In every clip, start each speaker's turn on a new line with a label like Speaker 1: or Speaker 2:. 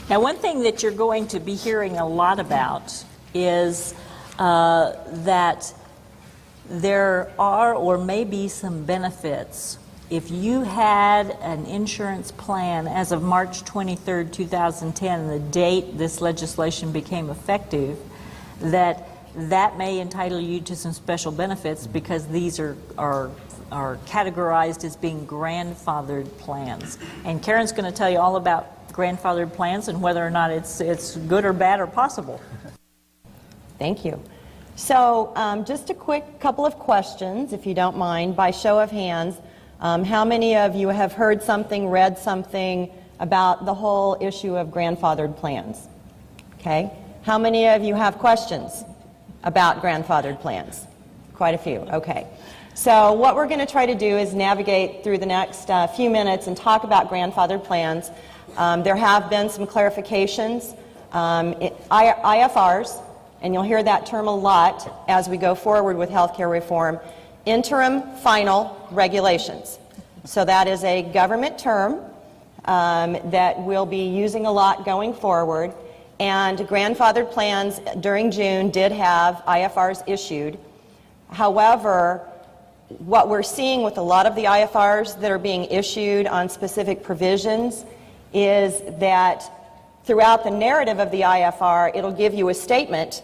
Speaker 1: Now, one thing that you're going to be hearing a lot about is that there are or may be some benefits if you had an insurance plan as of March 23rd, 2010, the date this legislation became effective, that may entitle you to some special benefits because these are categorized as being grandfathered plans. And Karen's going to tell you all about grandfathered plans and whether or not it's good or bad or possible.
Speaker 2: Thank you. So just a quick couple of questions, if you don't mind, by show of hands. How many of you have heard something, read something about the whole issue of grandfathered plans? Okay. How many of you have questions about grandfathered plans? Quite a few. Okay. So what we're going to try to do is navigate through the next few minutes and talk about grandfathered plans. There have been some clarifications. IFRs, and you'll hear that term a lot as we go forward with healthcare reform, interim final regulations. So that is a government term that we'll be using a lot going forward. And grandfathered plans during June did have IFRs issued. However, what we're seeing with a lot of the IFRs that are being issued on specific provisions is that throughout the narrative of the IFR, it'll give you a statement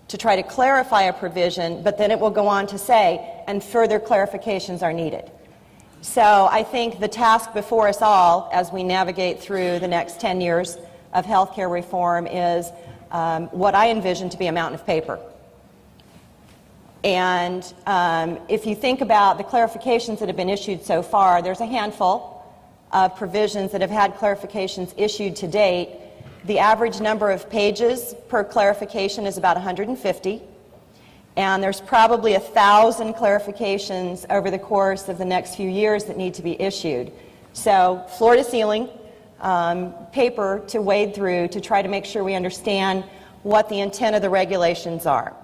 Speaker 2: to try to clarify a provision, but then it will go on to say, and further clarifications are needed. So I think the task before us all as we navigate through the next 10 years of healthcare reform is what I envision to be a mountain of paper. And if you think about the clarifications that have been issued so far, there's a handful of provisions that have had clarifications issued to date. The average number of pages per clarification is about 150, and there's probably 1,000 clarifications over the course of the next few years that need to be issued. So floor to ceiling paper to wade through to try to make sure we understand what the intent of the regulations are.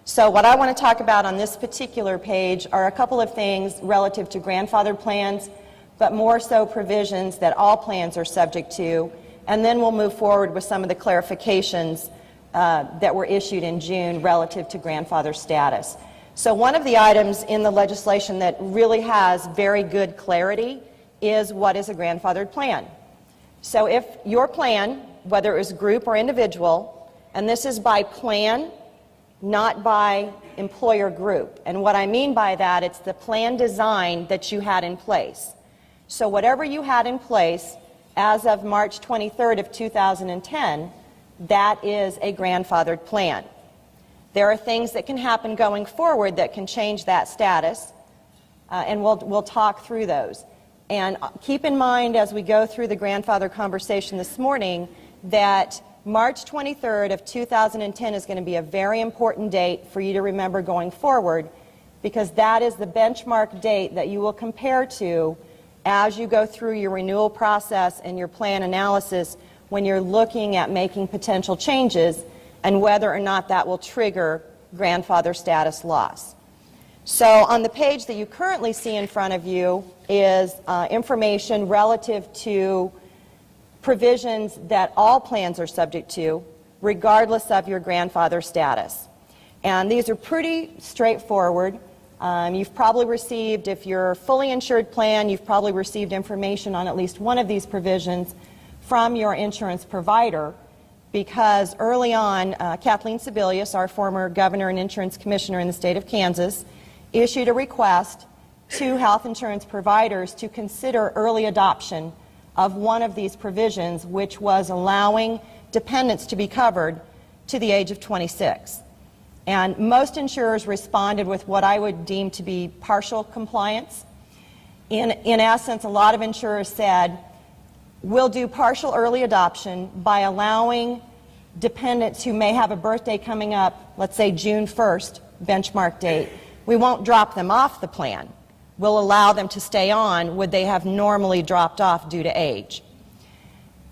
Speaker 2: So what I want to talk about on this particular page are a couple of things relative to grandfathered plans, but more so provisions that all plans are subject to. And then we'll move forward with some of the clarifications that were issued in June relative to grandfather status. So one of the items in the legislation that really has very good clarity is what is a grandfathered plan. So if your plan, whether it was group or individual, and this is by plan, not by employer group. And what I mean by that, it's the plan design that you had in place. So whatever you had in place as of March 23rd of 2010, that is a grandfathered plan. There are things that can happen going forward that can change that status, and we'll talk through those. And keep in mind as we go through the grandfather conversation this morning that March 23rd of 2010 is going to be a very important date for you to remember going forward, because that is the benchmark date that you will compare to as you go through your renewal process and your plan analysis when you're looking at making potential changes and whether or not that will trigger grandfather status loss. So on the page that you currently see in front of you is information relative to provisions that all plans are subject to, regardless of your grandfather status. And these are pretty straightforward. You've probably received, if you're a fully insured plan, you've probably received information on at least one of these provisions from your insurance provider, because early on, Kathleen Sebelius, our former governor and insurance commissioner in the state of Kansas, issued a request to health insurance providers to consider early adoption of one of these provisions, which was allowing dependents to be covered to the age of 26. And most insurers responded with what I would deem to be partial compliance. In essence, a lot of insurers said, we'll do partial early adoption by allowing dependents who may have a birthday coming up, let's say June 1st, benchmark date. We won't drop them off the plan. We'll allow them to stay on would they have normally dropped off due to age.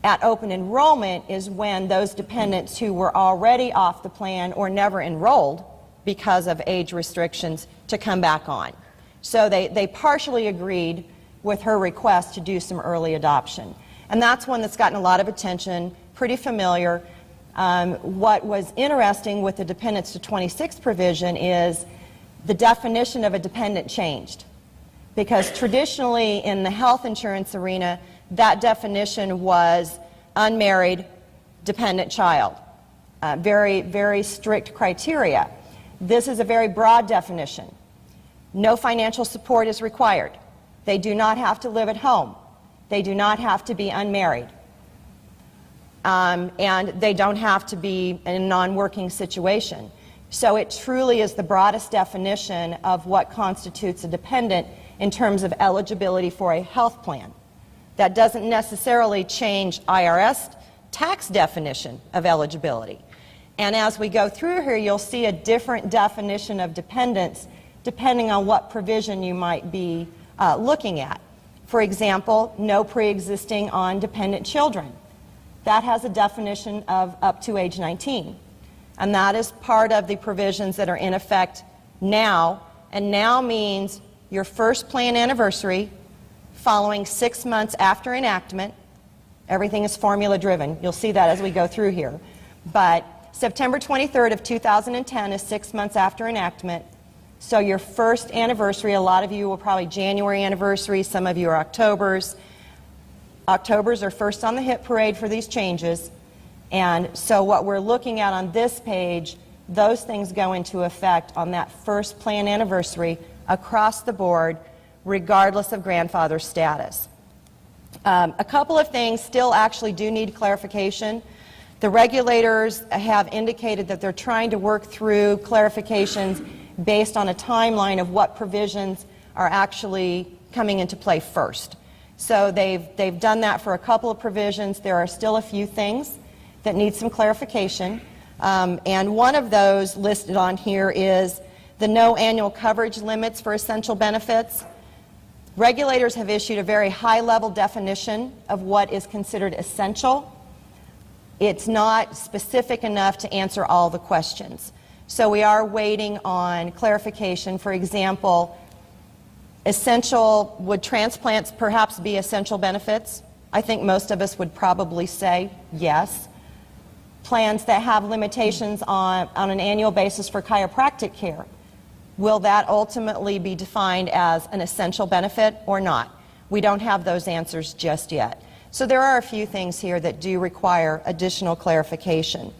Speaker 2: At open enrollment is when those dependents who were already off the plan or never enrolled because of age restrictions to come back on. So they partially agreed with her request to do some early adoption. And that's one that's gotten a lot of attention, pretty familiar. What was interesting with the Dependents to 26 provision is the definition of a dependent changed. Because traditionally in the health insurance arena, that definition was unmarried, dependent child. Very, very strict criteria. This is a very broad definition. No financial support is required. They do not have to live at home. They do not have to be unmarried. And they don't have to be in a non-working situation. So it truly is the broadest definition of what constitutes a dependent in terms of eligibility for a health plan. That doesn't necessarily change IRS tax definition of eligibility. And as we go through here, you'll see a different definition of dependents depending on what provision you might be looking at. For example, no pre-existing on dependent children. That has a definition of up to age 19. And that is part of the provisions that are in effect now. And now means your first plan anniversary following 6 months after enactment. Everything is formula driven. You'll see that as we go through here. But September 23rd of 2010 is 6 months after enactment. So your first anniversary, a lot of you will probably January anniversary, some of you are Octobers. Octobers are first on the hit parade for these changes. And so what we're looking at on this page, those things go into effect on that first plan anniversary across the board, regardless of grandfather status. A couple of things still actually do need clarification. The regulators have indicated that they're trying to work through clarifications based on a timeline of what provisions are actually coming into play first. So they've done that for a couple of provisions. There are still a few things that need some clarification. And one of those listed on here is the no annual coverage limits for essential benefits. Regulators have issued a very high-level definition of what is considered essential. It's not specific enough to answer all the questions. So we are waiting on clarification. For example, would transplants perhaps be essential benefits? I think most of us would probably say yes. Plans that have limitations on an annual basis for chiropractic care, will that ultimately be defined as an essential benefit or not? We don't have those answers just yet. So there are a few things here that do require additional clarification.